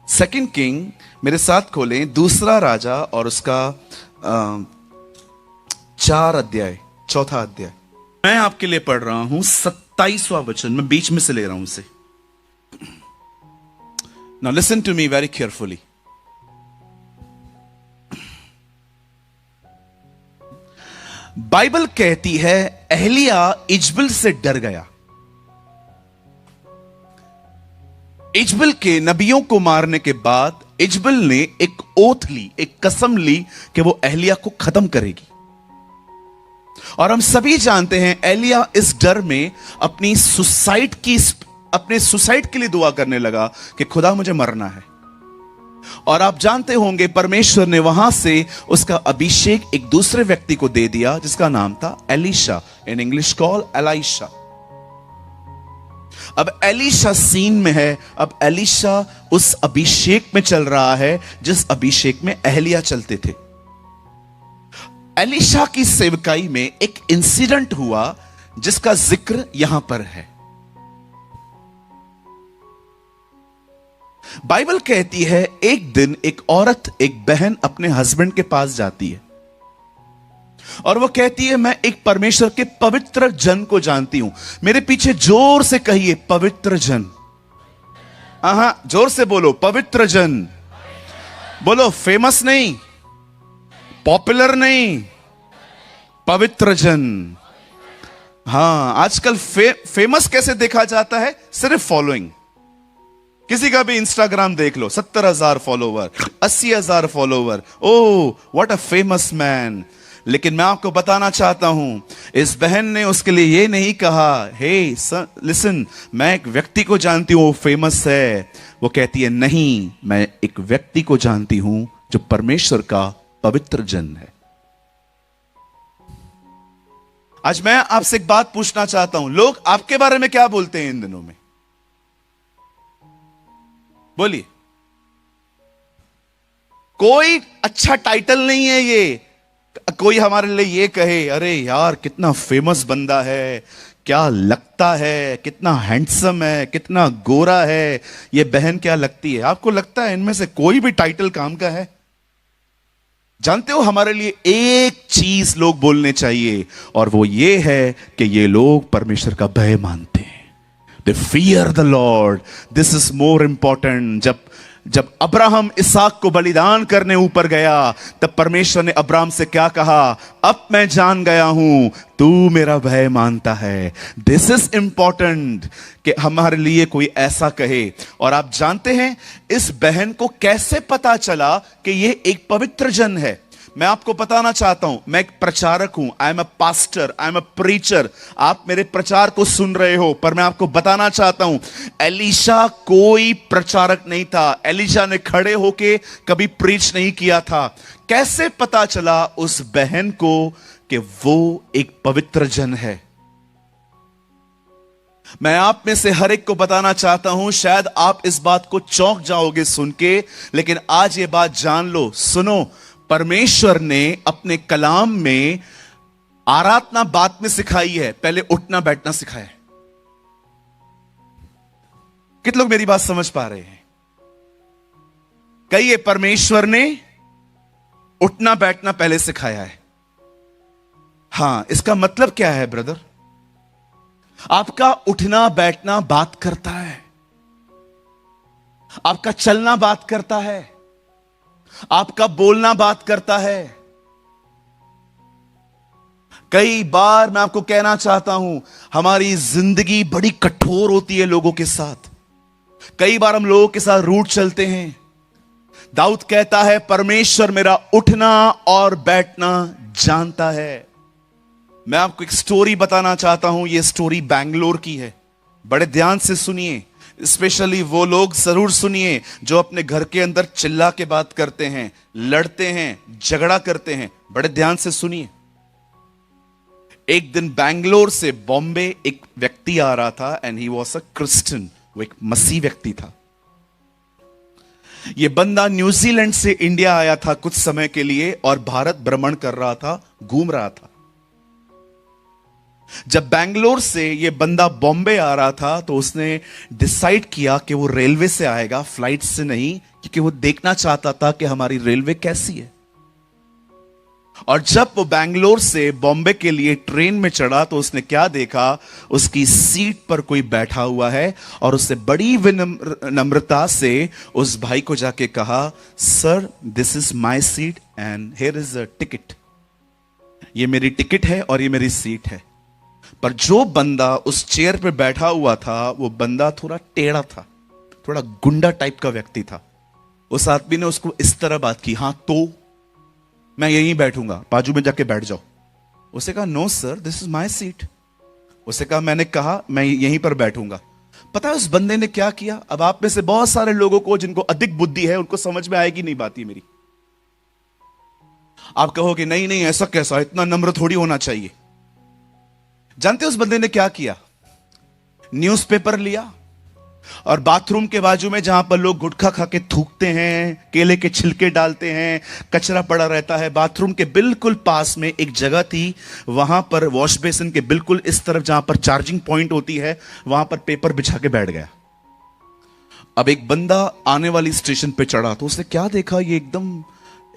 Second king, मेरे साथ खोलें दूसरा राजा और उसका 4 अध्याय, चौथा अध्याय। मैं आपके लिए पढ़ रहा हूं 27वां वचन, मैं बीच में से ले रहा हूं उसे। Now listen to me very carefully. Bible कहती है एलिया इजबल से डर गया। इजबल के नबियों को मारने के बाद इजबल ने एक ओथ ली, एक कसम ली कि वो एलिया को खत्म करेगी। और हम सभी जानते हैं एलिया इस डर में अपने सुसाइड के लिए दुआ करने लगा कि खुदा मुझे मरना है। और आप जानते होंगे परमेश्वर ने वहां से उसका अभिषेक एक दूसरे व्यक्ति को दे दिया जिसका नाम था Elisha, in English call Elisha. अब एलीशा सीन में है। अब एलीशा उस अभिषेक में चल रहा है जिस अभिषेक में एलिया चलते थे। एलीशा की सेवकाई में एक इंसिडेंट हुआ जिसका जिक्र यहां पर है। बाइबल कहती है एक दिन एक औरत, एक बहन अपने हस्बैंड के पास जाती है और वो कहती है मैं एक परमेश्वर के पवित्र जन को जानती हूं। मेरे पीछे जोर से कहिए पवित्र जन। जोर से बोलो पवित्र जन। बोलो फेमस नहीं, पॉपुलर नहीं, पवित्र जन। आजकल फेमस कैसे देखा जाता है? सिर्फ फॉलोइंग। किसी का भी इंस्टाग्राम देख लो, 70,000 follower, 80,000 follower. Oh what a famous man. लेकिन मैं आपको बताना चाहता हूं, इस बहन ने उसके लिए यह नहीं कहा हे लिसन मैं एक व्यक्ति को जानती हूं वो फेमस है। वो कहती है नहीं, मैं एक व्यक्ति को जानती हूं जो परमेश्वर का पवित्र जन है। आज मैं आपसे एक बात पूछना चाहता हूं, लोग आपके बारे में क्या बोलते हैं इन दिनों में? बोलिए। कोई अच्छा टाइटल नहीं है ये। कोई हमारे लिए ये कहे अरे यार कितना फेमस बंदा है, क्या लगता है, कितना हैंडसम है, कितना गोरा है। ये बहन क्या लगती है? आपको लगता है इनमें से कोई भी टाइटल काम का है? जानते हो हमारे लिए एक चीज लोग बोलने चाहिए और वो ये है कि ये लोग परमेश्वर का भय मानते हैं। They fear the Lord. This is more important. जब अब्राहम इसहाक को बलिदान करने ऊपर गया तब परमेश्वर ने अब्राहम से क्या कहा? अब मैं जान गया हूं तू मेरा भय मानता है। दिस इज इंपॉर्टेंट कि हमारे लिए कोई ऐसा कहे। और आप जानते हैं इस बहन को कैसे पता चला कि यह एक पवित्र जन है? मैं आपको बताना चाहता हूं, मैं एक प्रचारक हूं। I am a pastor, I am a preacher. आप मेरे प्रचार को सुन रहे हो, पर मैं आपको बताना चाहता हूं एलीशा कोई प्रचारक नहीं था। एलीशा ने खड़े होके कभी प्रीच नहीं किया था। कैसे पता चला उस बहन को कि वो एक पवित्र जन है? मैं आप में से हर एक को बताना चाहता हूं, शायद आप इस बात को चौंक जाओगे सुन के, लेकिन आज ये बात जान लो। सुनो, परमेश्वर ने अपने कलाम में आराधना बात में सिखाई है, पहले उठना बैठना सिखाया है। कितने लोग मेरी बात समझ पा रहे हैं? कहिए परमेश्वर ने उठना बैठना पहले सिखाया है। इसका मतलब क्या है ब्रदर? आपका उठना बैठना बात करता है, आपका चलना बात करता है, आपका बोलना बात करता है। कई बार मैं आपको कहना चाहता हूं हमारी जिंदगी बड़ी कठोर होती है लोगों के साथ। कई बार हम लोगों के साथ रूट चलते हैं। दाऊद कहता है परमेश्वर मेरा उठना और बैठना जानता है। मैं आपको एक स्टोरी बताना चाहता हूं। यह स्टोरी बैंगलोर की है। बड़े ध्यान से सुनिए, स्पेशली वो लोग जरूर सुनिए जो अपने घर के अंदर चिल्ला के बात करते हैं, लड़ते हैं, झगड़ा करते हैं। बड़े ध्यान से सुनिए। एक दिन बैंगलोर से बॉम्बे एक व्यक्ति आ रहा था and he was a Christian. वो एक मसीह व्यक्ति था। यह बंदा न्यूजीलैंड से इंडिया आया था कुछ समय के लिए और भारत भ्रमण कर रहा था, घूम रहा था। जब बैंगलोर से यह बंदा बॉम्बे आ रहा था तो उसने डिसाइड किया कि वो रेलवे से आएगा, फ्लाइट से नहीं, क्योंकि वो देखना चाहता था कि हमारी रेलवे कैसी है। और जब वो बैंगलोर से बॉम्बे के लिए ट्रेन में चढ़ा तो उसने क्या देखा, उसकी सीट पर कोई बैठा हुआ है और उससे बड़ी विनम्रता से उस भाई को जाके कहा, sir this is my seat and here is a ticket. ये मेरी टिकट है और ये मेरी सीट है। पर जो बंदा उस चेयर पे बैठा हुआ था वो बंदा थोड़ा टेढ़ा था, थोड़ा गुंडा टाइप का व्यक्ति था। उस आदमी ने उसको इस तरह बात की, हां तो मैं यहीं बैठूंगा, बाजू में जाके बैठ जाओ। उसे कहा no sir this is my seat. उसे कहा मैंने कहा मैं यहीं पर बैठूंगा। पता है उस बंदे ने क्या किया? अब आप में से बहुत सारे लोगों को जिनको अधिक बुद्धि है उनको समझ में आएगी नहीं बात ये मेरी। आप कहोगे नहीं नहीं ऐसा कैसा, इतना नम्र थोड़ी होना चाहिए। जानते हो उस बंदे ने क्या किया? न्यूज़पेपर लिया और बाथरूम के बाजू में जहां पर लोग गुटखा खा के थूकते हैं, केले के छिलके डालते हैं, कचरा पड़ा रहता है, बाथरूम के बिल्कुल पास में एक जगह थी, वहां पर वॉश बेसिन के बिल्कुल इस तरफ जहां पर चार्जिंग पॉइंट होती है वहां पर पेपर बिछा के बैठ गया। अब एक बंदा आने वाली स्टेशन पे चढ़ा तो उसने क्या देखा, ये एकदम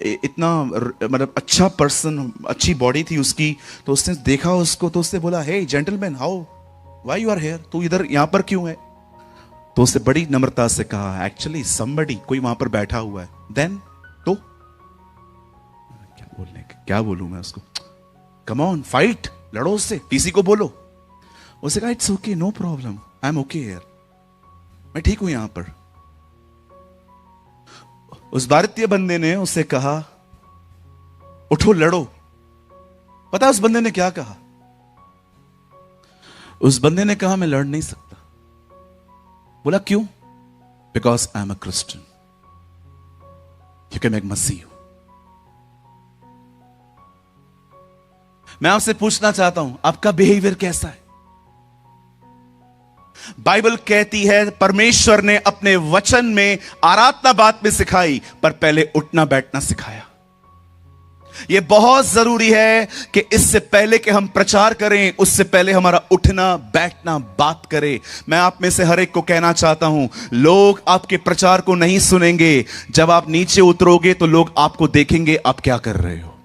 इतना मतलब अच्छा पर्सन, अच्छी बॉडी थी उसकी। तो उसने देखा उसको तो उसने बोला, hey gentleman how why you are here, तू इधर यहां पर क्यों है? तो उसने बड़ी नम्रता से कहा, एक्चुअली समबडी, कोई वहां पर बैठा हुआ है। देन तो क्या बोलूं मैं उसको? कम ऑन फाइट, लड़ो उससे, टीसी को बोलो। उसने कहा it's okay no problem I am okay here, मैं ठीक हूं यहां पर। उस भारतीय बंदे ने उससे कहा उठो लड़ो। पता है उस बंदे ने क्या कहा? उस बंदे ने कहा मैं लड़ नहीं सकता। बोला क्यों? Because I am a Christian, क्योंकि मैं एक मसीह हूं। मैं आपसे पूछना चाहता हूं आपका बिहेवियर कैसा है? बाइबल कहती है परमेश्वर ने अपने वचन में आराधना बात में सिखाई, पर पहले उठना बैठना सिखाया। यह बहुत जरूरी है कि इससे पहले कि हम प्रचार करें उससे पहले हमारा उठना बैठना बात करें। मैं आप में से हर एक को कहना चाहता हूं, लोग आपके प्रचार को नहीं सुनेंगे। जब आप नीचे उतरोगे तो लोग आपको देखेंगे आप क्या कर रहे हो।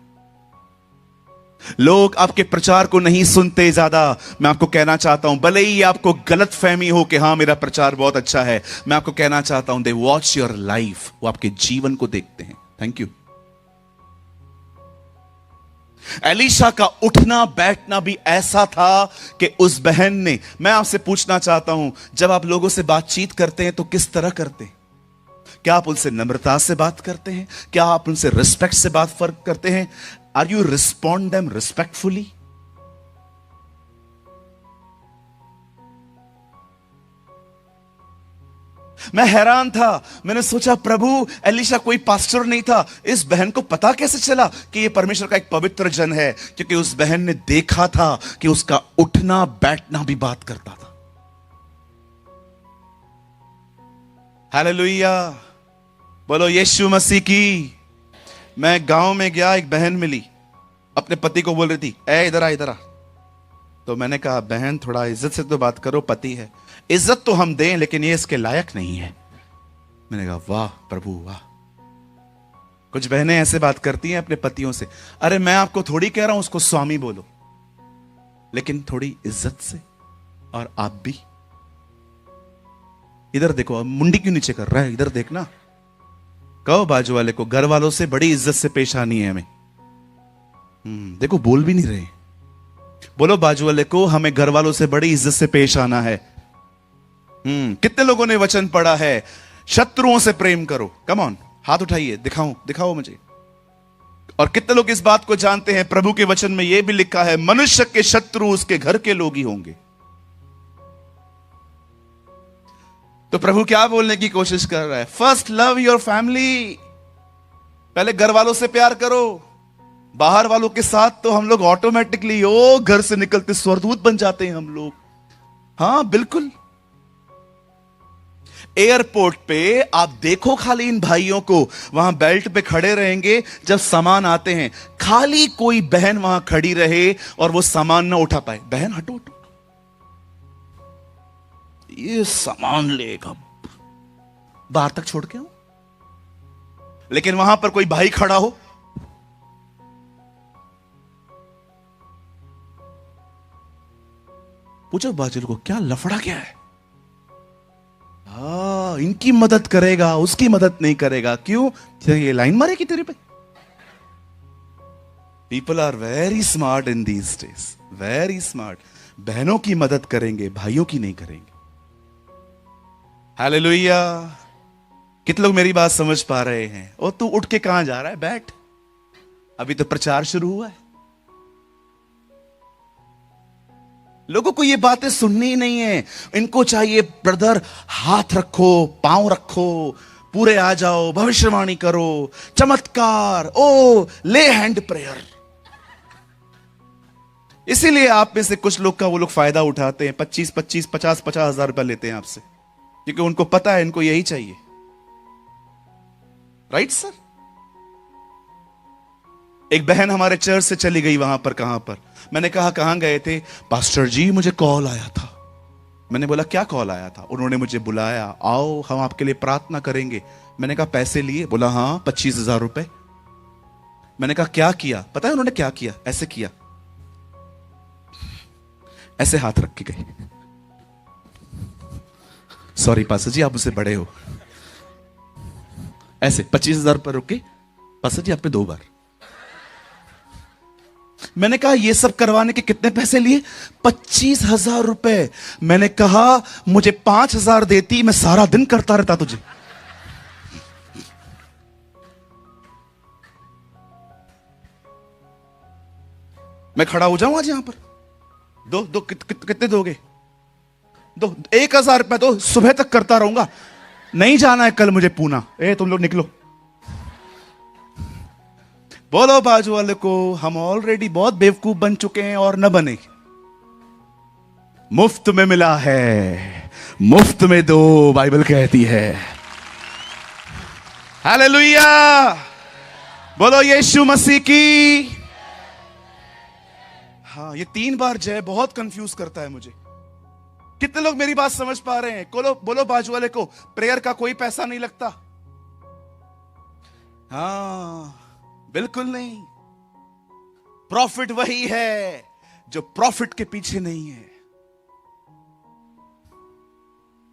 लोग आपके प्रचार को नहीं सुनते ज्यादा। मैं आपको कहना चाहता हूं, भले ही आपको गलत फहमी हो कि हां मेरा प्रचार बहुत अच्छा है, मैं आपको कहना चाहता हूं दे वॉच योर लाइफ, वो आपके जीवन को देखते हैं। Thank you. एलीशा का उठना बैठना भी ऐसा था कि उस बहन ने, मैं आपसे पूछना चाहता हूं, जब आप लोगों से बातचीत करते हैं तो किस तरह करते हैं? क्या आप उनसे नम्रता से बात करते हैं? क्या आप उनसे रिस्पेक्ट से बात फर्क करते हैं? Are you respond them respectfully? मैं हैरान था, मैंने सोचा प्रभु एलीशा कोई पास्टर नहीं था, इस बहन को पता कैसे चला कि ये परमेश्वर का एक पवित्र जन है? क्योंकि उस बहन ने देखा था कि उसका उठना बैठना भी बात करता था। हालेलुया, बोलो यीशु मसीह की। मैं गांव में गया, एक बहन मिली, अपने पति को बोल रही थी ए इधर आ इधर आ। तो मैंने कहा बहन थोड़ा इज्जत से तो बात करो, पति है। इज्जत तो हम दें लेकिन ये इसके लायक नहीं है। मैंने कहा वाह प्रभु वाह। कुछ बहनें ऐसे बात करती हैं अपने पतियों से, अरे मैं आपको थोड़ी कह रहा हूं उसको स्वामी बोलो, लेकिन थोड़ी इज्जत से। और आप भी इधर देखो, मुंडी क्यों नीचे कर रहा है, इधर देखना। कहो बाजू वाले को, घर वालों से बड़ी इज्जत से पेश आनी है हमें। देखो बोल भी नहीं रहे। बोलो बाजू वाले को, हमें घर वालों से बड़ी इज्जत से पेश आना है। कितने लोगों ने वचन पढ़ा है शत्रुओं से प्रेम करो? कम ऑन, हाथ उठाइए, दिखाओ मुझे। और कितने लोग इस बात को जानते हैं? प्रभु के वचन में यह भी लिखा है मनुष्य के शत्रु उसके घर के लोग ही होंगे। तो प्रभु क्या बोलने की कोशिश कर रहा है? First love your family. पहले घर वालों से प्यार करो। बाहर वालों के साथ तो हम लोग ऑटोमेटिकली घर से निकलते स्वर्गदूत बन जाते हैं हम लोग। हां बिल्कुल। एयरपोर्ट पे आप देखो खाली इन भाइयों को, वहां बेल्ट पे खड़े रहेंगे, जब सामान आते हैं खाली कोई बहन वहां खड़ी रहे और वो सामान ना उठा पाए, बहन हटो हटो, ये सामान लेगा, बाहर तक छोड़ के आओ। लेकिन वहां पर कोई भाई खड़ा हो, पूछो बाजू को क्या लफड़ा क्या है। इनकी मदद करेगा, उसकी मदद नहीं करेगा, क्यों? ये लाइन मारेगी तेरे पे। People are very smart in these days, very smart. बहनों की मदद करेंगे, भाइयों की नहीं करेंगे। हालेलुया। कितने लोग मेरी बात समझ पा रहे हैं? ओ तू उठ के कहां जा रहा है? बैठ, अभी तो प्रचार शुरू हुआ है। लोगों को ये बातें सुननी ही नहीं है। इनको चाहिए ब्रदर हाथ रखो, पांव रखो, पूरे आ जाओ, भविष्यवाणी करो, चमत्कार, ओ ले हैंड प्रेयर। इसीलिए आप में से कुछ लोग का वो लोग फायदा उठाते हैं, 25-25, 50-50 हजार रुपया लेते हैं आपसे, क्योंकि उनको पता है इनको यही चाहिए। Right sir? एक बहन हमारे चर्च से चली गई वहां पर। कहां पर? मैंने कहा कहां गए थे? पास्टर जी मुझे कॉल आया था। मैंने बोला क्या कॉल आया था? उन्होंने मुझे बुलाया, आओ हम आपके लिए प्रार्थना करेंगे। मैंने कहा पैसे लिए? बोला हाँ 25,000 रुपए। मैंने कहा क्या किया? पता है उन्होंने क्या किया? ऐसे किया, ऐसे हाथ रख के गए। सॉरी पास्टर जी आप मुझसे बड़े हो। ऐसे 25,000 रुपए रुके, पास्टर जी आप पे 2 बार। मैंने कहा ये सब करवाने के कितने पैसे लिए? 25,000 रुपए। मैंने कहा मुझे 5,000 देती, मैं सारा दिन करता रहता तुझे। मैं खड़ा हो जाऊं आज यहां पर? दो कितने दोगे? 1,000 रुपए दो, सुबह तक करता रहूंगा। नहीं जाना है कल मुझे पूना। तुम लोग निकलो। बोलो बाजू वाले को हम ऑलरेडी बहुत बेवकूफ बन चुके हैं और न बने। मुफ्त में मिला है, मुफ्त में दो, बाइबल कहती है। हालेलुया। बोलो यीशु मसीह की। हाँ, ये 3 बार जय बहुत कंफ्यूज करता है मुझे। कितने लोग मेरी बात समझ पा रहे हैं? बोलो बाजू वाले को प्रेयर का कोई पैसा नहीं लगता। हाँ बिल्कुल नहीं। प्रॉफिट वही है जो प्रॉफिट के पीछे नहीं है।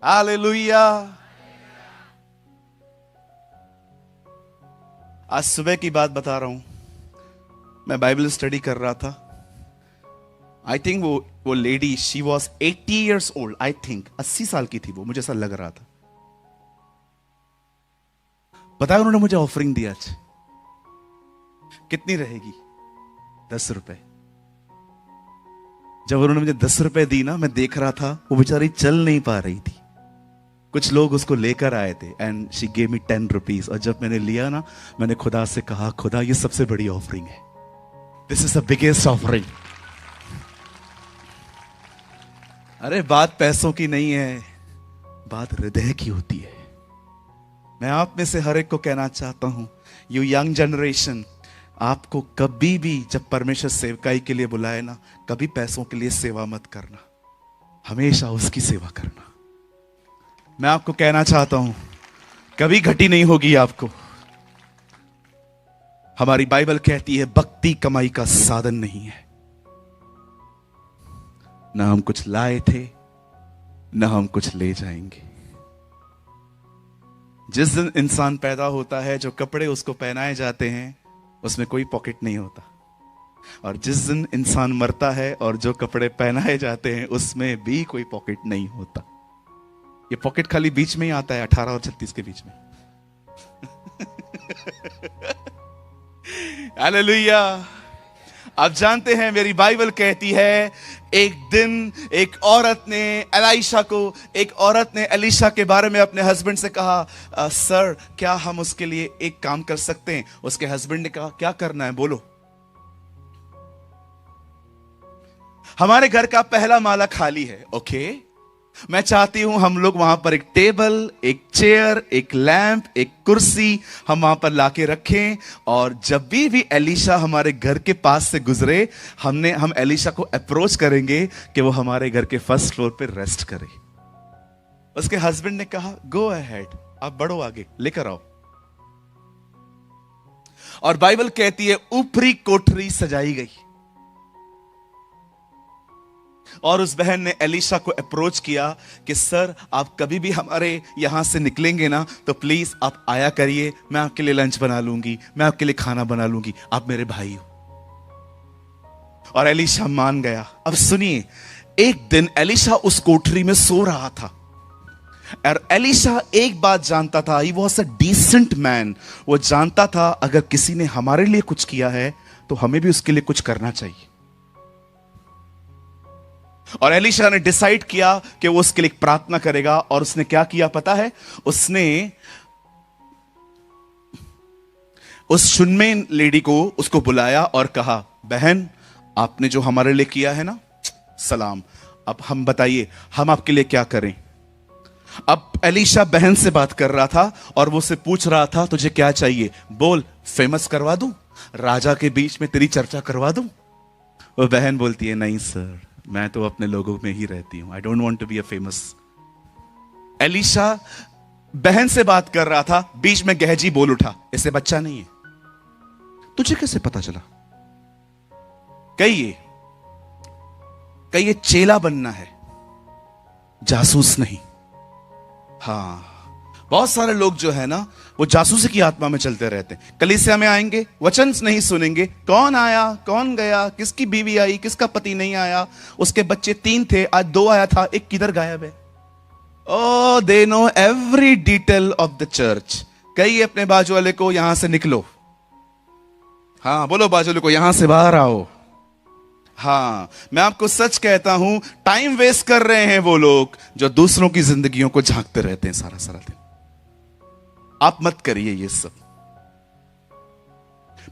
हालेलुया। आज सुबह की बात बता रहा हूं। मैं बाइबल स्टडी कर रहा था। आई थिंक वो lady she was 80 years old। I think 80 साल की थी वो, मुझे ऐसा लग रहा था। पता है उन्होंने मुझे ऑफरिंग दिया। कितनी रहेगी? 10 रुपए। जब उन्होंने मुझे 10 रुपए दी ना, मैं देख रहा था वो बेचारी चल नहीं पा रही थी। कुछ लोग उसको लेकर आए थे and she gave me 10 rupees. और जब मैंने लिया ना, मैंने खुदा से कहा खुदा ये सबसे बड़ी ऑफरिंग है, this is the biggest offering. अरे बात पैसों की नहीं है, बात हृदय की होती है। मैं आप में से हर एक को कहना चाहता हूं, यू यंग जनरेशन, आपको कभी भी जब परमेश्वर सेवकाई के लिए बुलाए ना, कभी पैसों के लिए सेवा मत करना, हमेशा उसकी सेवा करना। मैं आपको कहना चाहता हूं, कभी घटी नहीं होगी आपको। हमारी बाइबल कहती है भक्ति कमाई का साधन नहीं है। ना हम कुछ लाए थे, ना हम कुछ ले जाएंगे। जिस दिन इंसान पैदा होता है, जो कपड़े उसको पहनाए जाते हैं उसमें कोई पॉकेट नहीं होता। और जिस दिन इंसान मरता है और जो कपड़े पहनाए जाते हैं उसमें भी कोई पॉकेट नहीं होता। ये पॉकेट खाली बीच में ही आता है, 18 और 36 के बीच में। हालेलुया। आप जानते हैं मेरी बाइबल कहती है, एक दिन एक औरत ने एलीशा के बारे में अपने हस्बैंड से कहा, सर क्या हम उसके लिए एक काम कर सकते हैं? उसके हस्बैंड ने कहा क्या करना है बोलो। हमारे घर का पहला माला खाली है। ओके, मैं चाहती हूं हम लोग वहां पर एक टेबल, एक चेयर, एक लैंप, एक कुर्सी हम वहां पर लाके रखें, और जब भी एलीशा हमारे घर के पास से गुजरे, हम एलीशा को अप्रोच करेंगे कि वो हमारे घर के फर्स्ट फ्लोर पे रेस्ट करे। उसके हस्बैंड ने कहा गो अहेड, आप बढ़ो आगे, लेकर आओ। और बाइबल कहती है ऊपरी कोठरी सजाई गई। और उस बहन ने एलिशा को अप्रोच किया कि सर आप कभी भी हमारे यहां से निकलेंगे ना तो प्लीज आप आया करिए, मैं आपके लिए लंच बना लूंगी, मैं आपके लिए खाना बना लूंगी, आप मेरे भाई हो। और एलिशा मान गया। अब सुनिए, एक दिन एलिशा उस कोठरी में सो रहा था और एलिशा एक बात जानता था, he was a decent man. वो जानता था अगर किसी ने हमारे लिए कुछ किया है तो हमें भी उसके लिए कुछ करना चाहिए। और एलिशा ने डिसाइड किया कि वो उसके लिए प्रार्थना करेगा। और उसने क्या किया पता है? उसने उस शुनमेन लेडी को उसको बुलाया और कहा, बहन आपने जो हमारे लिए किया है ना, सलाम, अब हम बताइए हम आपके लिए क्या करें। अब एलिशा बहन से बात कर रहा था और वो से पूछ रहा था तुझे क्या चाहिए, बोल, फेमस करवा दूं, राजा के बीच में तेरी चर्चा करवा दूं। वो बहन बोलती है, नहीं सर, मैं तो अपने लोगों में ही रहती हूं, I don't want to be a famous. एलिशा बहन से बात कर रहा था, बीच में गहजी बोल उठा, इसे बच्चा नहीं है। तुझे कैसे पता चला? कहिए चेला बनना है, जासूस नहीं। हाँ, बहुत सारे लोग जो है ना वो जासूसी की आत्मा में चलते रहते हैं। कलीसिया में आएंगे, वचन नहीं सुनेंगे, कौन आया कौन गया, किसकी बीवी आई किसका पति नहीं आया, उसके बच्चे 3 थे आज 2 आया था, एक किधर गायब है। Oh they know every detail of the church. कहिए अपने बाजू वाले को यहां से निकलो। हाँ बोलो बाजू वाले को यहां से बाहर आओ। हाँ, मैं आपको सच कहता हूं, टाइम वेस्ट कर रहे हैं वो लोग जो दूसरों की जिंदगियों को झांकते रहते हैं सारा सारा दिन। आप मत करिए ये सब।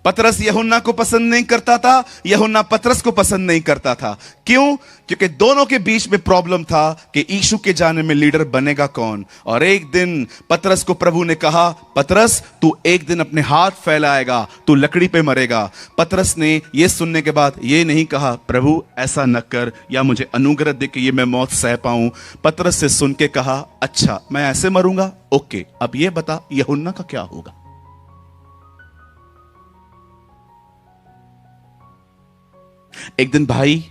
पतरस यूहन्ना को पसंद नहीं करता था, यूहन्ना पतरस को पसंद नहीं करता था। क्यों? क्योंकि दोनों के बीच में प्रॉब्लम था कि यीशु के जाने में लीडर बनेगा कौन। और एक दिन पतरस को प्रभु ने कहा, पतरस तू एक दिन अपने हाथ फैलाएगा, तू लकड़ी पे मरेगा। पतरस ने यह सुनने के बाद ये नहीं कहा, प्रभु ऐसा न कर या मुझे अनुग्रह दे कि ये मैं मौत सह पाऊं। पतरस से सुन के कहा, अच्छा मैं ऐसे मरूंगा, ओके, अब ये बता यूहन्ना का क्या होगा। एक दिन भाई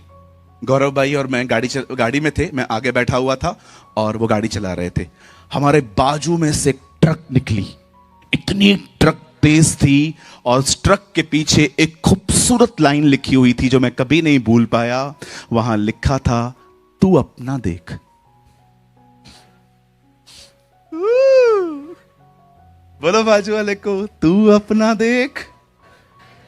गौरव भाई और मैं गाड़ी में थे, मैं आगे बैठा हुआ था और वो गाड़ी चला रहे थे। हमारे बाजू में से ट्रक निकली, इतनी ट्रक तेज थी और उस ट्रक के पीछे एक खूबसूरत लाइन लिखी हुई थी जो मैं कभी नहीं भूल पाया। वहां लिखा था, तू अपना देख। बोलो बाजू वाले को, तू अपना देख।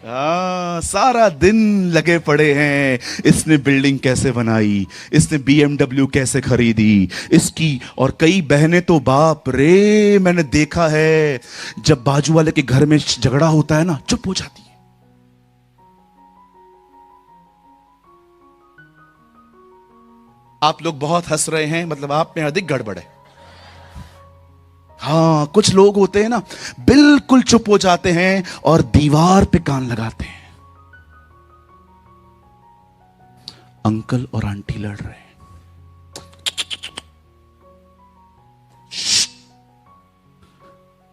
सारा दिन लगे पड़े हैं, इसने बिल्डिंग कैसे बनाई, इसने BMW कैसे खरीदी, इसकी। और कई बहनें तो बाप रे, मैंने देखा है जब बाजू वाले के घर में झगड़ा होता है ना, चुप हो जाती है। आप लोग बहुत हंस रहे हैं, मतलब आप में अधिक गड़बड़ है। हाँ, कुछ लोग होते हैं ना, बिल्कुल चुप हो जाते हैं और दीवार पे कान लगाते हैं। अंकल और आंटी लड़ रहे हैं,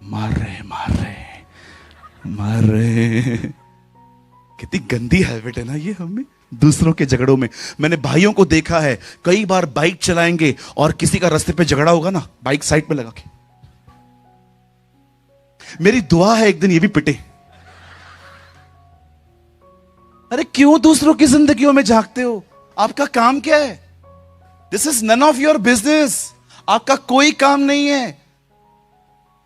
मार रहे हैं। कितनी गंदी हैबिट है ना ये हमें, दूसरों के झगड़ों में। मैंने भाइयों को देखा है, कई बार बाइक चलाएंगे और किसी का रास्ते पे झगड़ा होगा ना, बाइक साइड में लगा के। मेरी दुआ है एक दिन ये भी पिटे। अरे क्यों दूसरों की जिंदगियों में झांकते हो? आपका काम क्या है? This is none of your business. आपका कोई काम नहीं है।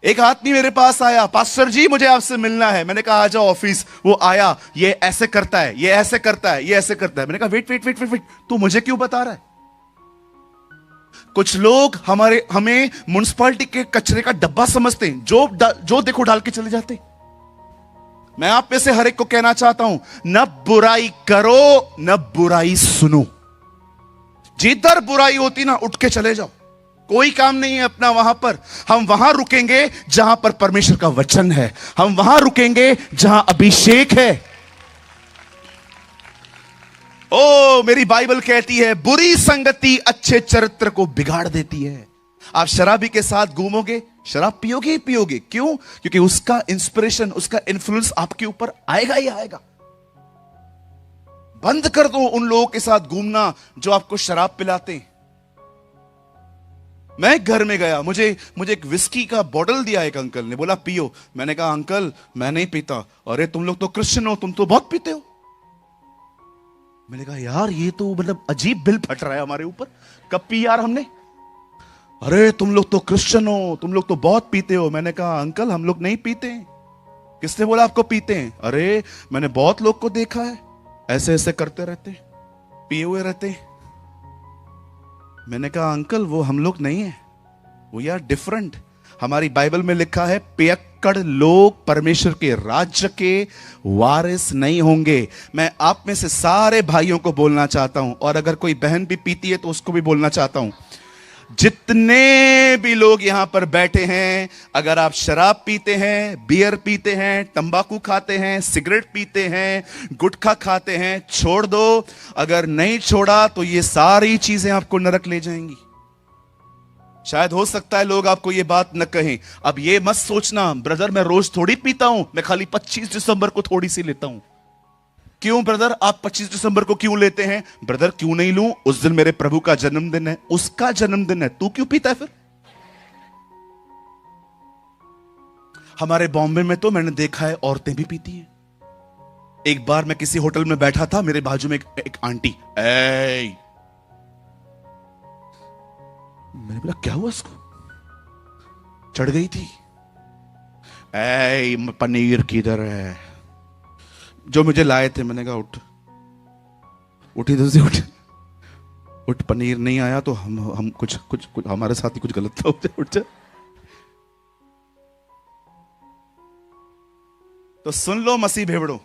एक आदमी मेरे पास आया, पास्टर जी मुझे आपसे मिलना है। मैंने कहा आ जाओ ऑफिस। वो आया, ये ऐसे करता है, ये ऐसे करता है, ये ऐसे करता है। मैंने कहा wait wait wait wait wait, तू मुझे क्यों बता रहा है? कुछ लोग हमें म्युनिसिपैलिटी के कचरे का डब्बा समझते हैं, जो देखो डाल के चले जाते। मैं आप में से हर एक को कहना चाहता हूं, न बुराई करो न बुराई सुनो। जिधर बुराई होती ना, उठ के चले जाओ। कोई काम नहीं है अपना वहां पर। हम वहां रुकेंगे जहां पर परमेश्वर का वचन है, हम वहां रुकेंगे जहां अभिषेक है। ओ मेरी बाइबल कहती है, बुरी संगति अच्छे चरित्र को बिगाड़ देती है। आप शराबी के साथ घूमोगे, शराब पियोगे ही पियोगे। क्यों? क्योंकि उसका इंस्पिरेशन, उसका इन्फ्लुएंस आपके ऊपर आएगा ही आएगा। बंद कर दो उन लोगों के साथ घूमना जो आपको शराब पिलाते हैं। मैं एक घर में गया, मुझे एक विस्की का बॉटल दिया एक अंकल ने, बोला पियो। मैंने कहा अंकल मैं नहीं पीता। अरे तुम लोग तो क्रिश्चियन हो, तुम तो बहुत पीते हो। मैंने कहा यार ये तो मतलब अजीब बिल फट रहा है हमारे ऊपर, कब पी यार हमने? अरे तुम लोग तो क्रिश्चियन हो, तुम लोग तो बहुत पीते हो। मैंने कहा अंकल हम लोग नहीं पीते हैं। किसने बोला आपको पीते हैं? अरे मैंने बहुत लोग को देखा है ऐसे ऐसे करते रहते, पिए हुए रहते। मैंने कहा अंकल वो हम लोग नहीं है, वी आर डिफरेंट। हमारी बाइबल में लिखा है पियक्कड़ लोग परमेश्वर के राज्य के वारिस नहीं होंगे। मैं आप में से सारे भाइयों को बोलना चाहता हूं, और अगर कोई बहन भी पीती है तो उसको भी बोलना चाहता हूं, जितने भी लोग यहां पर बैठे हैं, अगर आप शराब पीते हैं, बियर पीते हैं, तंबाकू खाते हैं, सिगरेट पीते हैं, गुटखा खाते हैं, छोड़ दो। अगर नहीं छोड़ा तो ये सारी चीजें आपको नरक ले जाएंगी। शायद हो सकता है लोग आपको ये बात न कहें। अब ये मत सोचना ब्रदर मैं रोज थोड़ी पीता हूं, मैं खाली 25 दिसंबर को थोड़ी सी लेता हूं। क्यों ब्रदर आप 25 दिसंबर को क्यों लेते हैं? ब्रदर क्यों नहीं लूं, उस दिन मेरे प्रभु का जन्मदिन है, उसका जन्मदिन है, तू क्यों पीता है फिर? हमारे बॉम्बे में तो मैंने देखा है औरतें भी पीती हैं। एक बार मैं किसी होटल में बैठा था, मेरे बाजू में एक आंटी, मैंने बोला क्या हुआ उसको? चढ़ गई थी, पनीर किधर है? जो मुझे लाए थे। मैंने कहा उठ इधर से उठ, पनीर नहीं आया तो हम कुछ हमारे साथ ही कुछ गलत था। उठ जा। तो सुन लो मसीह भेड़ो,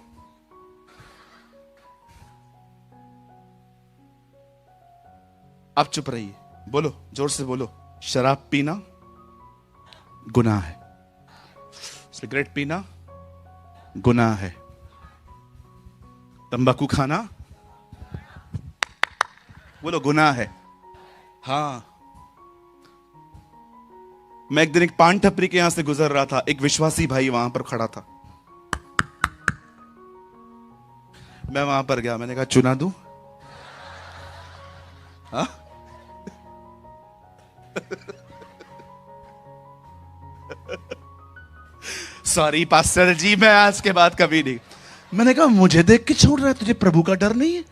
आप चुप रहिए, बोलो जोर से बोलो, शराब पीना गुनाह है, सिगरेट पीना गुनाह है, तंबाकू खाना बोलो गुनाह है। हाँ, मैं एक दिन एक पान टपरी के यहां से गुजर रहा था, एक विश्वासी भाई वहां पर खड़ा था। मैं वहां पर गया, मैंने कहा चुना दूं? हाँ? सॉरी पास्टर जी, मैं आज के बाद कभी नहीं। मैंने कहा मुझे देख के छोड़ रहा है, तुझे प्रभु का डर नहीं है?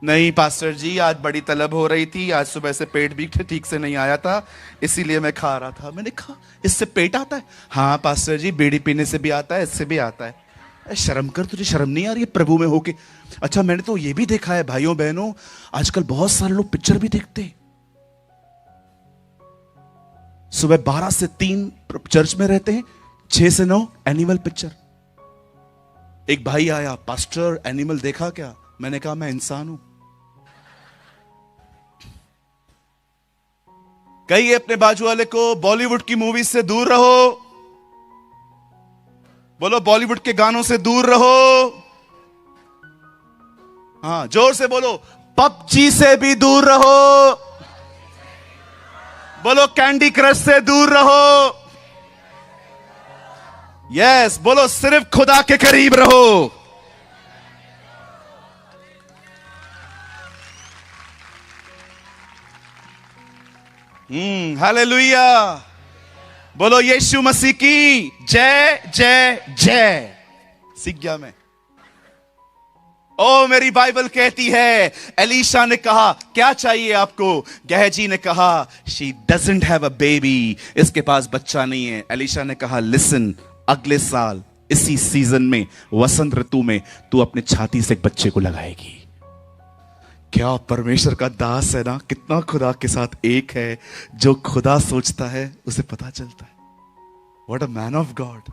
नहीं पास्टर जी, आज बड़ी तलब हो रही थी, आज सुबह से पेट भी ठीक से नहीं आया था, इसीलिए मैं खा रहा था। मैंने कहा इससे पेट आता है? हाँ पास्टर जी, बीड़ी पीने से भी आता है, इससे भी आता है। शर्म कर, तुझे शर्म नहीं आ रही है प्रभु में होके? अच्छा मैंने तो ये भी देखा है भाइयों बहनों, आजकल बहुत सारे लोग पिक्चर भी देखते हैं। सुबह 12 से 3 चर्च में रहते हैं, 6 से 9 एनिमल पिक्चर। एक भाई आया, पास्टर एनिमल देखा क्या? मैंने कहा मैं इंसान हूं। कहिए अपने बाजू वाले को बॉलीवुड की मूवी से दूर रहो। बोलो बॉलीवुड के गानों से दूर रहो। हाँ जोर से बोलो, पबजी से भी दूर रहो। बोलो कैंडी क्रश से दूर रहो। यस बोलो, सिर्फ खुदा के करीब रहो। हालेलुया। बोलो यीशु मसीह की जय जय जय। सीख गया मैं। ओ मेरी बाइबल कहती है, एलीशा ने कहा क्या चाहिए आपको? गहजी ने कहा she doesn't have a baby, इसके पास बच्चा नहीं है। एलीशा ने कहा लिसन, अगले साल इसी सीजन में, वसंत ऋतु में, तू अपने छाती से एक बच्चे को लगाएगी। क्या परमेश्वर का दास है ना, कितना खुदा के साथ एक है। जो खुदा सोचता है उसे पता चलता है। What a man of God.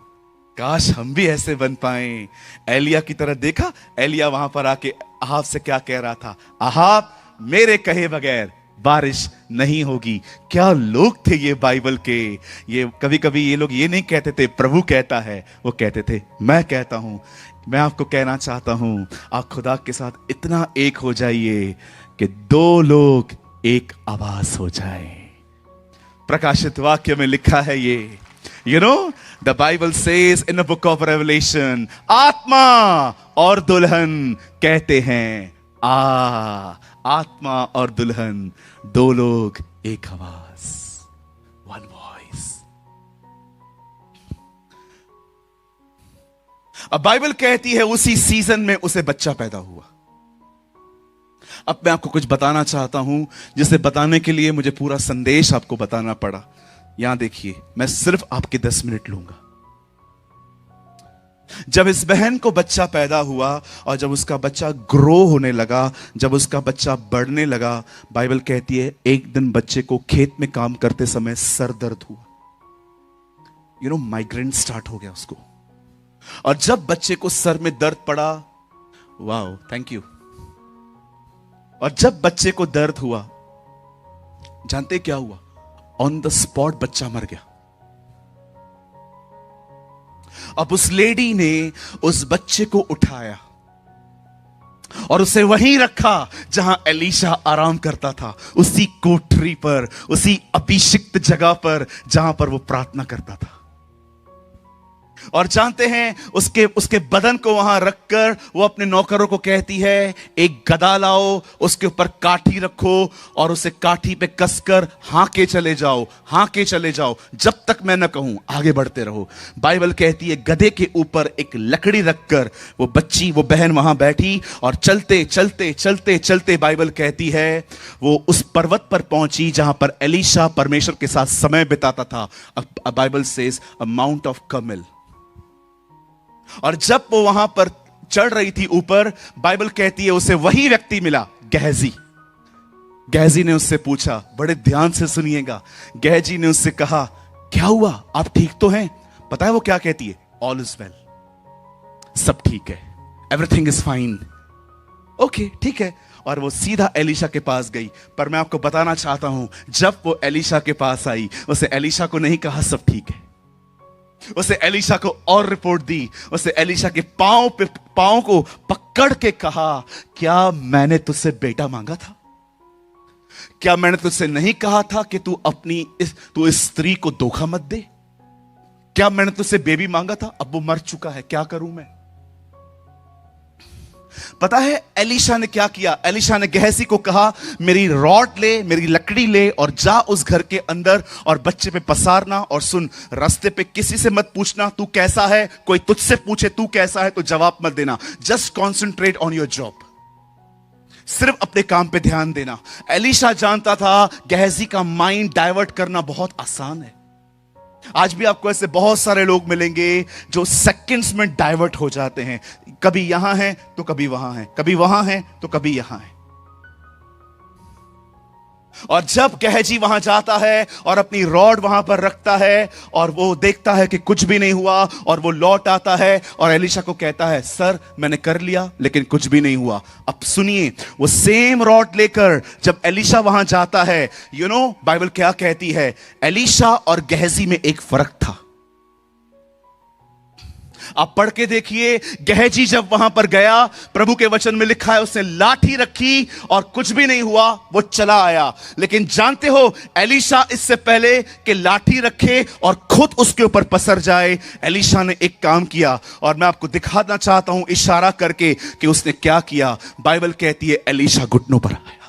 काश हम भी ऐसे बन पाए। एलिया की तरह देखा, एलिया वहां पर आके अहाब से क्या कह रहा था? अहाब मेरे कहे बगैर बारिश नहीं होगी। क्या लोग थे ये बाइबल के। ये कभी कभी ये लोग ये नहीं कहते थे प्रभु कहता है, वो कहते थे मैं कहता हूं। मैं आपको कहना चाहता हूं, आप खुदा के साथ इतना एक हो जाइए कि 2 लोग एक आवाज हो जाए। प्रकाशित वाक्य में लिखा है ये, the Bible says in the book of revelation, आत्मा और दुल्हन कहते हैं आ। आत्मा और दुल्हन, दो लोग एक आवाज, वन वॉइस। अब बाइबल कहती है उसी सीजन में उसे बच्चा पैदा हुआ। अब मैं आपको कुछ बताना चाहता हूं, जिसे बताने के लिए मुझे पूरा संदेश आपको बताना पड़ा। यहां देखिए, मैं सिर्फ आपके 10 मिनट लूंगा। जब इस बहन को बच्चा पैदा हुआ और जब उसका बच्चा ग्रो होने लगा, जब उसका बच्चा बढ़ने लगा, बाइबल कहती है एक दिन बच्चे को खेत में काम करते समय सर दर्द हुआ। माइग्रेन स्टार्ट हो गया उसको। और जब बच्चे को सर में दर्द पड़ा, वाओ थैंक यू, और जब बच्चे को दर्द हुआ, जानते क्या हुआ? ऑन द स्पॉट बच्चा मर गया। अब उस लेडी ने उस बच्चे को उठाया और उसे वहीं रखा जहां एलीशा आराम करता था, उसी कोठरी पर, उसी अभिषिक्त जगह पर जहां पर वो प्रार्थना करता था। और जानते हैं, उसके बदन को वहां रखकर वो अपने नौकरों को कहती है, एक गदा लाओ, उसके ऊपर काठी रखो और उसे काठी पे कसकर हाँके चले जाओ, हाँके चले जाओ, जब तक मैं न कहूं आगे बढ़ते रहो। बाइबल कहती है गधे के ऊपर एक लकड़ी रखकर वो बहन वहां बैठी और चलते चलते चलते चलते बाइबल कहती है वो उस पर्वत पर पहुंची जहां पर एलीशा परमेश्वर के साथ समय बिताता था। Bible says a mount of Carmel. और जब वो वहां पर चढ़ रही थी ऊपर, बाइबल कहती है उसे वही व्यक्ति मिला, गेहजी। गेहजी ने उससे पूछा, बड़े ध्यान से सुनिएगा, गेहजी ने उससे कहा क्या हुआ, आप ठीक तो हैं? पता है वो क्या कहती है? ऑल इज वेल, सब ठीक है, एवरीथिंग इज फाइन। ओके ठीक है। और वो सीधा एलीशा के पास गई। पर मैं आपको बताना चाहता हूं, जब वो एलीशा के पास आई, उसे एलीशा को नहीं कहा सब ठीक है, उसे एलीशा को और रिपोर्ट दी। उसे एलीशा के पांव को पकड़ के कहा, क्या मैंने तुझसे बेटा मांगा था? क्या मैंने तुझसे नहीं कहा था कि तू इस स्त्री को धोखा मत दे? क्या मैंने तुझसे बेबी मांगा था? अब वो मर चुका है, क्या करूं मैं? पता है एलीशा ने क्या किया? एलीशा ने गेहजी को कहा, मेरी रॉड ले, मेरी लकड़ी ले और जा उस घर के अंदर और बच्चे पे पसारना। और सुन, रास्ते पे किसी से मत पूछना तू कैसा है, कोई तुझसे पूछे तू कैसा है तो जवाब मत देना। Just concentrate on your job, सिर्फ अपने काम पे ध्यान देना। एलीशा जानता था गेहजी का माइंड डाइवर्ट करना बहुत आसान है। आज भी आपको ऐसे बहुत सारे लोग मिलेंगे जो सेकंड्स में डाइवर्ट हो जाते हैं, कभी यहां है तो कभी वहां है, कभी वहां है तो कभी यहां है। और जब गेहजी वहां जाता है और अपनी रॉड वहां पर रखता है और वो देखता है कि कुछ भी नहीं हुआ, और वो लौट आता है और एलीशा को कहता है, सर मैंने कर लिया लेकिन कुछ भी नहीं हुआ। अब सुनिए, वो सेम रॉड लेकर जब एलीशा वहां जाता है, बाइबल क्या कहती है? एलीशा और गेहजी में एक फर्क था। आप पढ़ के देखिए, गेहजी जब वहां पर गया, प्रभु के वचन में लिखा है उसने लाठी रखी और कुछ भी नहीं हुआ, वो चला आया। लेकिन जानते हो, एलीशा इससे पहले कि लाठी रखे और खुद उसके ऊपर पसर जाए, एलीशा ने एक काम किया और मैं आपको दिखाना चाहता हूं इशारा करके कि उसने क्या किया। बाइबल कहती है एलीशा घुटनों पर आया,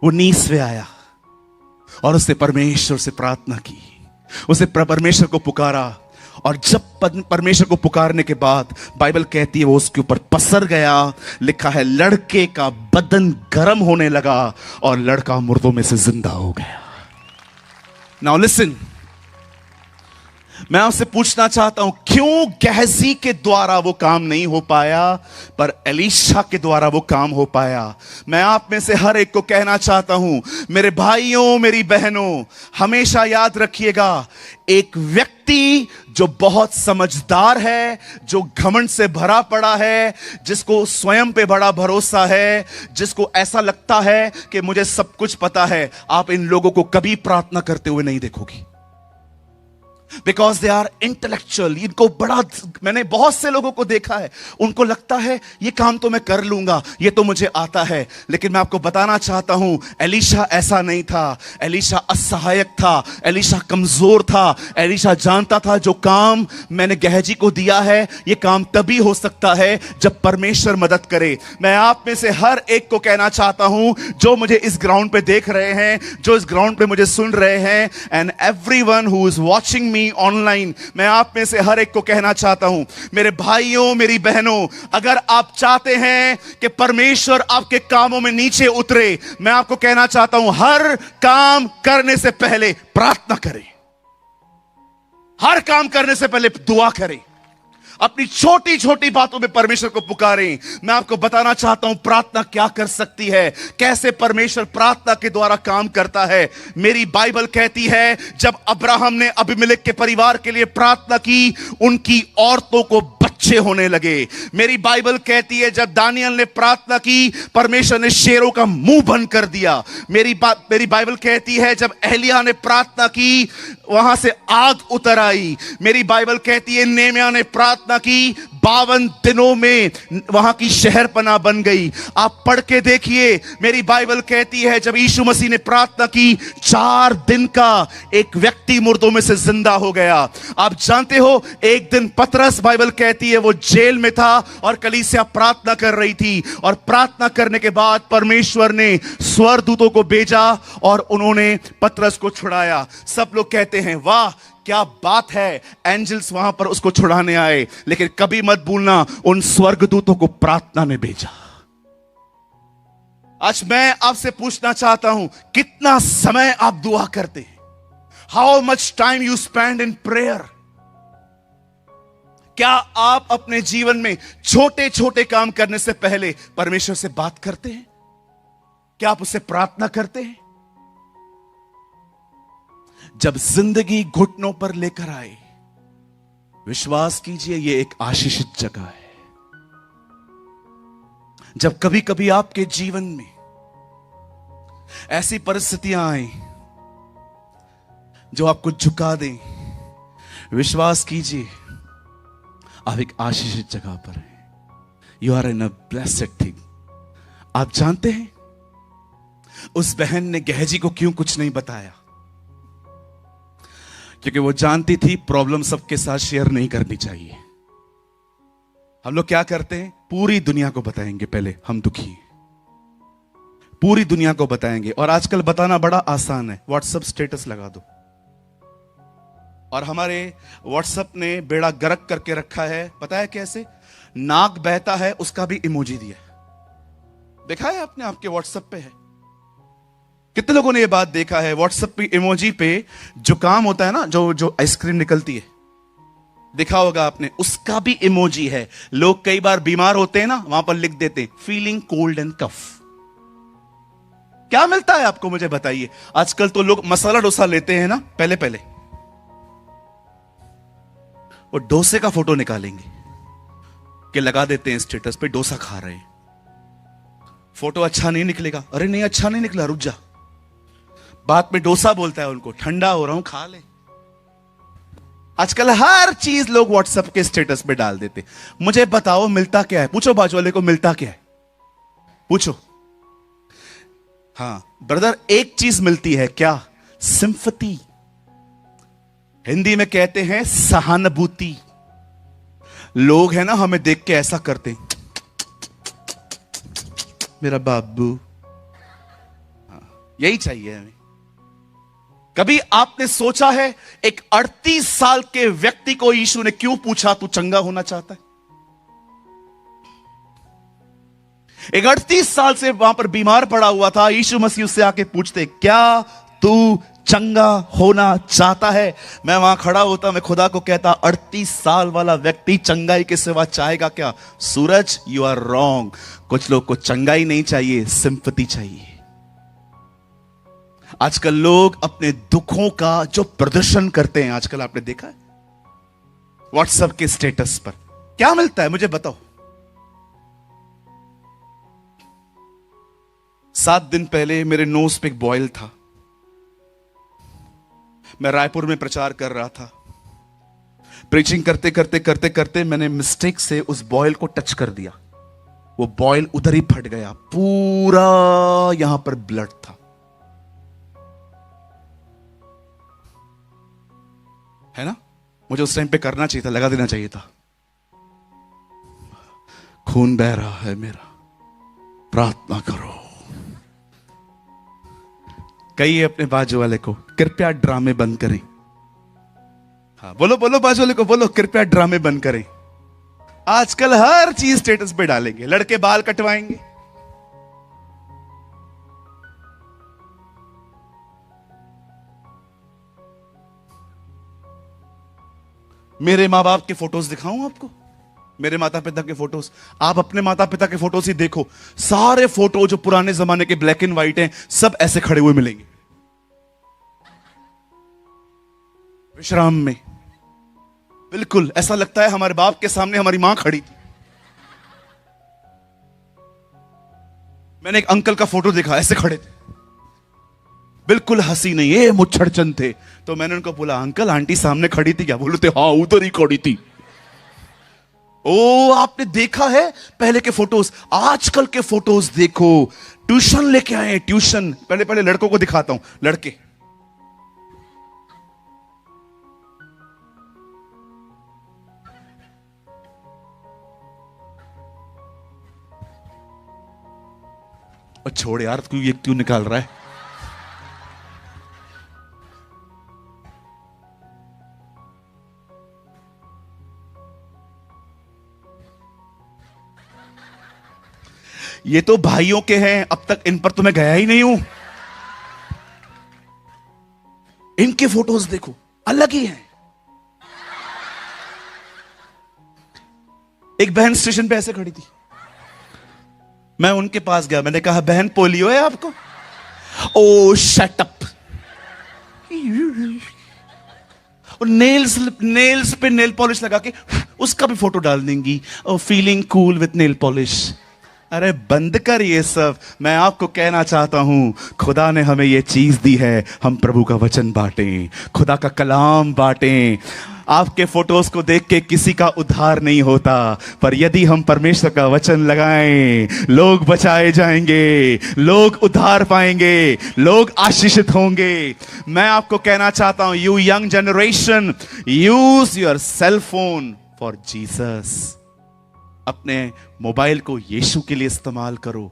वो नीस पे आया और उसने परमेश्वर से प्रार्थना की, उसे परमेश्वर को पुकारा। और जब परमेश्वर को पुकारने के बाद बाइबल कहती है वो उसके ऊपर पसर गया। लिखा है लड़के का बदन गर्म होने लगा और लड़का मुर्दों में से जिंदा हो गया। नाउ लिसन, मैं आपसे पूछना चाहता हूं, क्यों गेहजी के द्वारा वो काम नहीं हो पाया पर एलीशा के द्वारा वो काम हो पाया? मैं आप में से हर एक को कहना चाहता हूं, मेरे भाइयों, मेरी बहनों, हमेशा याद रखिएगा, एक व्यक्ति जो बहुत समझदार है, जो घमंड से भरा पड़ा है, जिसको स्वयं पे बड़ा भरोसा है, जिसको ऐसा लगता है कि मुझे सब कुछ पता है, आप इन लोगों को कभी प्रार्थना करते हुए नहीं देखोगी। Because they are intellectual. इनको बड़ा, मैंने बहुत से लोगों को देखा है, उनको लगता है ये काम तो मैं कर लूंगा, ये तो मुझे आता है। लेकिन मैं आपको बताना चाहता हूं, एलीशा ऐसा नहीं था। एलीशा असहायक था, एलीशा कमजोर था। एलीशा जानता था जो काम मैंने गहजी को दिया है, ये काम तभी हो सकता है जब परमेश्वर मदद करे। मैं आप में से हर एक को कहना चाहता हूं, जो मुझे इस ग्राउंड पे देख रहे हैं, जो इस ग्राउंड पे मुझे सुन रहे हैं, and everyone who is watching me online, मैं आप में से हर एक को कहना चाहता हूं, मेरे भाइयों, मेरी बहनों, अगर आप चाहते हैं कि परमेश्वर आपके कामों में नीचे उतरे, मैं आपको कहना चाहता हूं, हर काम करने से पहले प्रार्थना करें। हर काम करने से पहले दुआ करें। अपनी छोटी छोटी बातों में परमेश्वर को पुकारें। मैं आपको बताना चाहता हूं प्रार्थना क्या कर सकती है, कैसे परमेश्वर प्रार्थना के द्वारा काम करता है। मेरी बाइबल कहती है, जब अब्राहम ने अबीमेलेक के परिवार के लिए प्रार्थना की, उनकी औरतों को बच्चे होने लगे। मेरी बाइबल कहती है, जब दानियल ने प्रार्थना की, परमेश्वर ने शेरों का मुंह बंद कर दिया। मेरी बाइबल कहती है, जब एलिय्याह ने प्रार्थना की, वहां से आग उतर आई। मेरी बाइबल कहती है, नेहम्याह ने प्रार्थना की, 52 दिनों में वहां की शहरपनाह बन गई। आप पढ़ के देखिए, मेरी बाइबल कहती है, जब यीशु मसीह ने प्रार्थना की, 4 दिन का एक व्यक्ति मुर्दों में से जिंदा हो गया। आप जानते हो, एक दिन पतरस, बाइबल कहती है, वो जेल में था और कलीसिया प्रार्थना कर रही थी, और प्रार्थना करने के बाद परमेश्वर ने स्वर्गदूतों को भेजा और उन्होंने पतरस को छुड़ाया। सब लोग कहते हैं, वाह क्या बात है, एंजल्स वहां पर उसको छुड़ाने आए। लेकिन कभी मत भूलना, उन स्वर्गदूतों को प्रार्थना ने भेजा। आज मैं आपसे पूछना चाहता हूं, कितना समय आप दुआ करते हैं? How much time you spend in prayer? क्या आप अपने जीवन में छोटे छोटे काम करने से पहले परमेश्वर से बात करते हैं? क्या आप उससे प्रार्थना करते हैं? जब जिंदगी घुटनों पर लेकर आए, विश्वास कीजिए, यह एक आशीषित जगह है। जब कभी कभी आपके जीवन में ऐसी परिस्थितियां आए जो आपको झुका दें, विश्वास कीजिए, आप एक आशीषित जगह पर हैं। You are in a blessed thing. आप जानते हैं, उस बहन ने गहजी को क्यों कुछ नहीं बताया? क्योंकि वो जानती थी प्रॉब्लम सबके साथ शेयर नहीं करनी चाहिए। हम लोग क्या करते हैं, पूरी दुनिया को बताएंगे पहले हम दुखी हैं, पूरी दुनिया को बताएंगे। और आजकल बताना बड़ा आसान है, व्हाट्सएप स्टेटस लगा दो। और हमारे व्हाट्सएप ने बेड़ा गर्क करके रखा है, पता है कैसे? नाक बहता है उसका भी इमोजी दिया। देखा है आपने? आपके व्हाट्सएप पे है। कितने लोगों ने ये बात देखा है? व्हाट्सएप पे इमोजी पे जुकाम होता है ना, जो आइसक्रीम निकलती है, देखा होगा आपने, उसका भी इमोजी है। लोग कई बार बीमार होते हैं ना, वहां पर लिख देते हैं फीलिंग कोल्ड एंड कफ। क्या मिलता है आपको, मुझे बताइए? आजकल तो लोग मसाला डोसा लेते हैं ना, पहले पहले वो डोसे का फोटो निकालेंगे कि लगा देते हैं स्टेटस पे, डोसा खा रहे हैं। फोटो अच्छा नहीं निकलेगा, अरे नहीं अच्छा नहीं निकला, रुक जा। बाद में डोसा बोलता है उनको, ठंडा हो रहा हूं खा ले। आजकल हर चीज लोग व्हाट्सएप के स्टेटस पे डाल देते। मुझे बताओ मिलता क्या है? पूछो बाजू वाले को, मिलता क्या है? पूछो। हाँ ब्रदर, एक चीज मिलती है, क्या? सिंपैथी। हिंदी में कहते हैं सहानुभूति। लोग है ना, हमें देख के ऐसा करते हैं, मेरा बाबू। हाँ, यही चाहिए हमें। कभी आपने सोचा है, एक 38 साल के व्यक्ति को यीशु ने क्यों पूछा, तू चंगा होना चाहता है? एक 38 साल से वहां पर बीमार पड़ा हुआ था, यीशु मसीह उससे आके पूछते, क्या तू चंगा होना चाहता है? मैं वहां खड़ा होता, मैं खुदा को कहता, 38 साल वाला व्यक्ति चंगाई के सिवा चाहेगा क्या? सूरज, यू आर रॉन्ग। कुछ लोग को चंगाई नहीं चाहिए, सिंपैथी चाहिए। आजकल लोग अपने दुखों का जो प्रदर्शन करते हैं, आजकल आपने देखा है व्हाट्सएप के स्टेटस पर, क्या मिलता है मुझे बताओ? 7 दिन पहले मेरे नोज पे एक बॉयल था। मैं रायपुर में प्रचार कर रहा था। प्रीचिंग करते करते करते करते मैंने मिस्टेक से उस बॉयल को टच कर दिया। वो बॉयल उधर ही फट गया, पूरा यहां पर ब्लड था। है ना, मुझे उस टाइम पे करना चाहिए था, लगा देना चाहिए था। खून बह रहा है मेरा, प्रार्थना करो। कहिए अपने बाजू वाले को, कृपया ड्रामे बंद करें। हाँ बोलो बोलो, बाजू वाले को बोलो, कृपया ड्रामे बंद करें। आजकल हर चीज स्टेटस पे डालेंगे। लड़के बाल कटवाएंगे, मेरे मां बाप के फोटोज दिखाऊं आपको, मेरे माता पिता के फोटोज। आप अपने माता पिता के फोटोज ही देखो, सारे फोटो जो पुराने जमाने के ब्लैक एंड व्हाइट हैं, सब ऐसे खड़े हुए मिलेंगे विश्राम में। बिल्कुल ऐसा लगता है हमारे बाप के सामने हमारी मां खड़ी थी। मैंने एक अंकल का फोटो देखा, ऐसे खड़े थे, बिल्कुल हंसी नहीं, ये मुच्छड़चन थे। तो मैंने उनको बोला, अंकल आंटी सामने खड़ी थी क्या? बोलते हाँ उधर ही खड़ी थी। ओ आपने देखा है पहले के फोटोज, आजकल के फोटोज देखो। ट्यूशन लेके आए, ट्यूशन। पहले पहले लड़कों को दिखाता हूं, लड़के। और छोड़ यार, तू ये क्यों निकाल रहा है? ये तो भाइयों के हैं, अब तक इन पर तो मैं गया ही नहीं हूं। इनके फोटोज देखो, अलग ही हैं। एक बहन स्टेशन पे ऐसे खड़ी थी, मैं उनके पास गया, मैंने कहा बहन पोलियो है आपको? Oh shut up. और नेल्स पे नेल पॉलिश लगा के उसका भी फोटो डाल देंगी, oh feeling cool with nail polish. अरे बंद कर ये सब। मैं आपको कहना चाहता हूं, खुदा ने हमें ये चीज दी है, हम प्रभु का वचन बांटें, खुदा का कलाम बांटें। आपके फोटोज को देख के किसी का उद्धार नहीं होता, पर यदि हम परमेश्वर का वचन लगाएं, लोग बचाए जाएंगे, लोग उद्धार पाएंगे, लोग आशीषित होंगे। मैं आपको कहना चाहता हूं, you young generation, use your cell phone for Jesus. अपने मोबाइल को यीशु के लिए इस्तेमाल करो।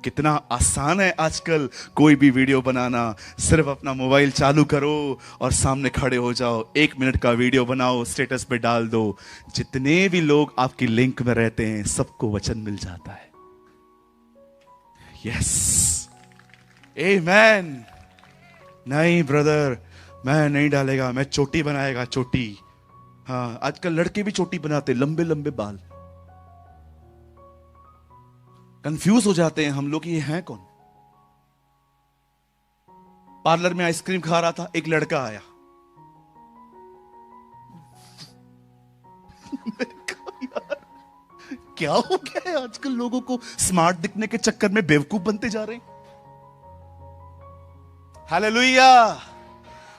कितना आसान है आजकल कोई भी वीडियो बनाना। सिर्फ अपना मोबाइल चालू करो और सामने खड़े हो जाओ, 1 मिनट का वीडियो बनाओ, स्टेटस पे डाल दो। जितने भी लोग आपकी लिंक में रहते हैं, सबको वचन मिल जाता है। यस, आमेन। नहीं ब्रदर, मैं नहीं डालेगा, मैं चोटी बनाएगा, चोटी। हाँ, आजकल लड़के भी चोटी बनाते, लंबे लंबे बाल। कंफ्यूज हो जाते हैं हम लोग, ये हैं कौन? पार्लर में आइसक्रीम खा रहा था, एक लड़का आया, यार क्या हो गया है आजकल लोगों को? स्मार्ट दिखने के चक्कर में बेवकूफ बनते जा रहे हैं। हालेलुया।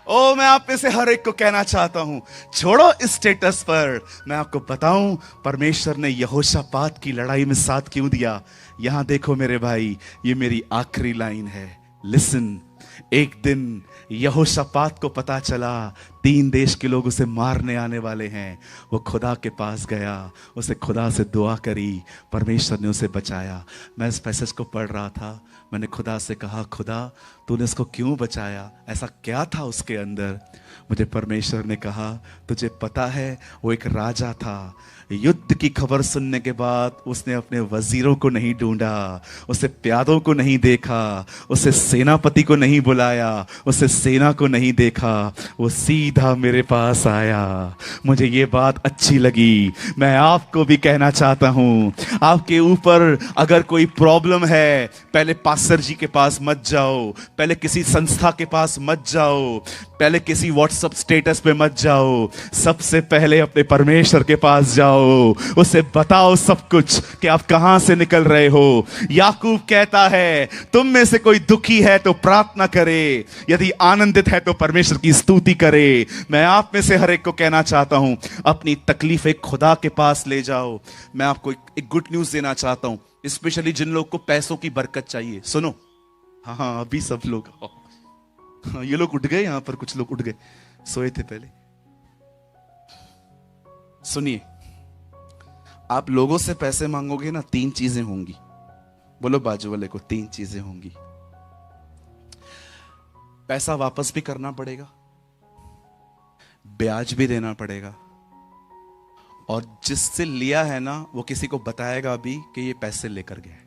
ओ मैं आप में से हर एक को कहना चाहता हूं, छोड़ो इस स्टेटस पर। मैं आपको बताऊं, परमेश्वर ने यहोशापात की लड़ाई में साथ क्यों दिया। यहां देखो मेरे भाई, ये मेरी आखिरी लाइन है, लिसन। एक दिन यहोशापात को पता चला 3 देश के लोग उसे मारने आने वाले हैं। वो खुदा के पास गया, उसे खुदा से दुआ करी, परमेश्वर ने उसे बचाया। मैं इस पैसेज को पढ़ रहा था, मैंने खुदा से कहा, खुदा तूने उसको क्यों बचाया? ऐसा क्या था उसके अंदर? मुझे परमेश्वर ने कहा, तुझे पता है वो एक राजा था। युद्ध की खबर सुनने के बाद उसने अपने वजीरों को नहीं ढूंढा, उसे प्यादों को नहीं देखा, उसे सेनापति को नहीं बुलाया, उसे सेना को नहीं देखा, वो सीधा मेरे पास आया। मुझे ये बात अच्छी लगी। मैं आपको भी कहना चाहता हूं, आपके ऊपर अगर कोई प्रॉब्लम है, पहले पास्टर जी के पास मत जाओ, पहले किसी संस्था के पास मत जाओ, पहले किसी व्हाट्सएप स्टेटस पे मत जाओ, सबसे पहले अपने परमेश्वर के पास जाओ, उसे बताओ सब कुछ कि आप कहां से निकल रहे हो। याकूब कहता है तुम में से कोई दुखी है तो प्रार्थना करे, यदि आनंदित है तो परमेश्वर की स्तुति करे। मैं आप में से हर एक को कहना चाहता हूं, अपनी तकलीफें खुदा के पास ले जाओ। मैं आपको एक गुड न्यूज देना चाहता हूं, स्पेशली जिन लोग को पैसों की बरकत चाहिए। सुनो, हाँ अभी सब लोग, हाँ ये लोग उठ गए, यहां पर कुछ लोग उठ गए, सोए थे पहले। सुनिए, आप लोगों से पैसे मांगोगे ना, 3 चीजें होंगी। बोलो बाजू वाले को, 3 चीजें होंगी। पैसा वापस भी करना पड़ेगा, ब्याज भी देना पड़ेगा, और जिससे लिया है ना वो किसी को बताएगा भी कि ये पैसे लेकर गया।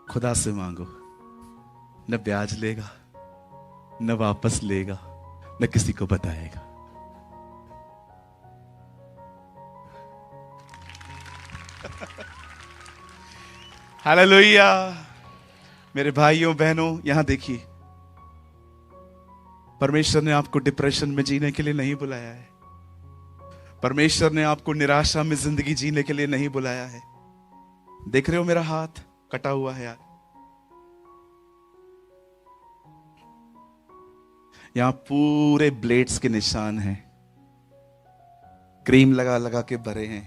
खुदा से मांगो, न ब्याज लेगा, न वापस लेगा, न किसी को बताएगा। हालेलुया। मेरे भाइयों बहनों, यहां देखिए, परमेश्वर ने आपको डिप्रेशन में जीने के लिए नहीं बुलाया है। परमेश्वर ने आपको निराशा में जिंदगी जीने के लिए नहीं बुलाया है। देख रहे हो मेरा हाथ कटा हुआ है यार, यहां पूरे ब्लेड्स के निशान हैं, क्रीम लगा लगा के भरे हैं।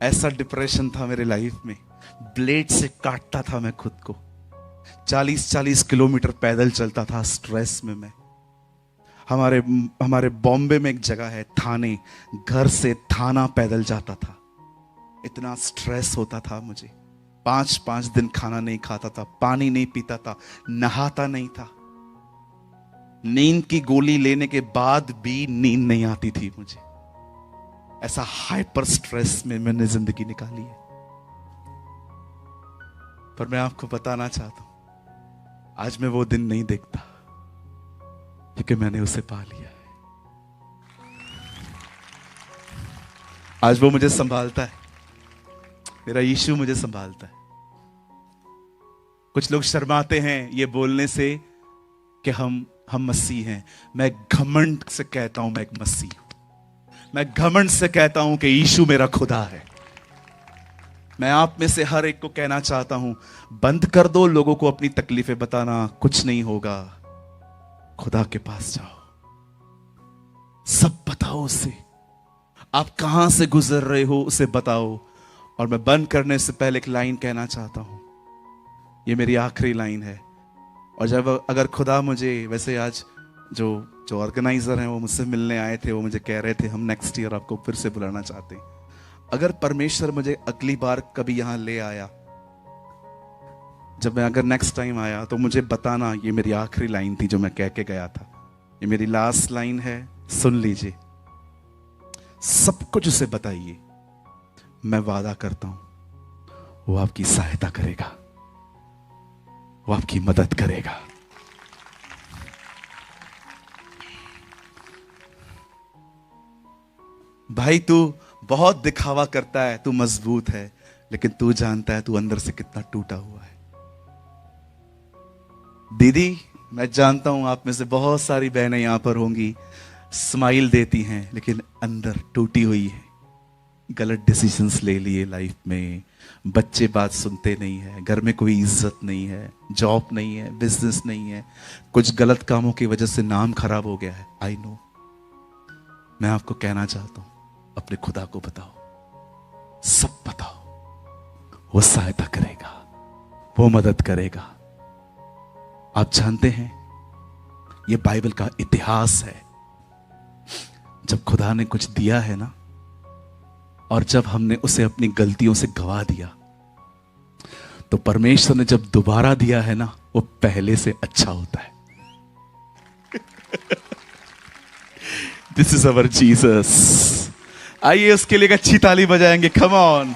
ऐसा डिप्रेशन था मेरे लाइफ में, ब्लेड से काटता था मैं खुद को। 40-40 किलोमीटर पैदल चलता था स्ट्रेस में मैं। हमारे बॉम्बे में एक जगह है थाने, घर से थाना पैदल जाता था। इतना स्ट्रेस होता था मुझे। 5-5 दिन खाना नहीं खाता था, पानी नहीं पीता था, नहाता नहीं था। नींद की गोली लेने के बाद भी नींद नहीं आती थी मुझे। ऐसा हाइपर स्ट्रेस में मैंने जिंदगी निकाली है। पर मैं आपको बताना चाहता हूं, आज मैं वो दिन नहीं देखता, क्योंकि मैंने उसे पा लिया है। आज वो मुझे संभालता है, मेरा यीशु मुझे संभालता है। कुछ लोग शर्माते हैं ये बोलने से कि हम मसीह हैं। मैं घमंड से कहता हूं मैं एक मसीह हूं। मैं घमंड से कहता हूं कि यीशु मेरा खुदा है। मैं आप में से हर एक को कहना चाहता हूं, बंद कर दो लोगों को अपनी तकलीफें बताना, कुछ नहीं होगा। खुदा के पास जाओ, सब बताओ उसे, आप कहां से गुजर रहे हो उसे बताओ। और मैं बंद करने से पहले एक लाइन कहना चाहता हूं, ये मेरी आखिरी लाइन है। और जब अगर खुदा मुझे, वैसे आज जो ऑर्गेनाइजर हैं वो मुझसे मिलने आए थे, वो मुझे कह रहे थे हम नेक्स्ट ईयर आपको फिर से बुलाना चाहते हैं। अगर परमेश्वर मुझे अगली बार कभी यहां ले आया, जब मैं अगर नेक्स्ट टाइम आया, तो मुझे बताना ये मेरी आखिरी लाइन थी जो मैं कह के गया था। ये मेरी लास्ट लाइन है, सुन लीजिए। सब कुछ उसे बताइए, मैं वादा करता हूं वो आपकी सहायता करेगा, वो आपकी मदद करेगा। भाई तू बहुत दिखावा करता है, तू मजबूत है, लेकिन तू जानता है तू अंदर से कितना टूटा हुआ है। दीदी, मैं जानता हूं आप में से बहुत सारी बहनें यहां पर होंगी, स्माइल देती हैं, लेकिन अंदर टूटी हुई है। गलत डिसीजंस ले लिए लाइफ में, बच्चे बात सुनते नहीं है, घर में कोई इज्जत नहीं है, जॉब नहीं है, बिजनेस नहीं है, कुछ गलत कामों की वजह से नाम खराब हो गया है। I know. मैं आपको कहना चाहता हूं, अपने खुदा को बताओ, सब बताओ, वो सहायता करेगा, वो मदद करेगा। आप जानते हैं ये बाइबल का इतिहास है। जब खुदा ने कुछ दिया है ना, और जब हमने उसे अपनी गलतियों से गवा दिया, तो परमेश्वर ने जब दोबारा दिया है ना, वो पहले से अच्छा होता है। This is our Jesus. आइए उसके लिए एक अच्छी ताली बजाएंगे। Come on.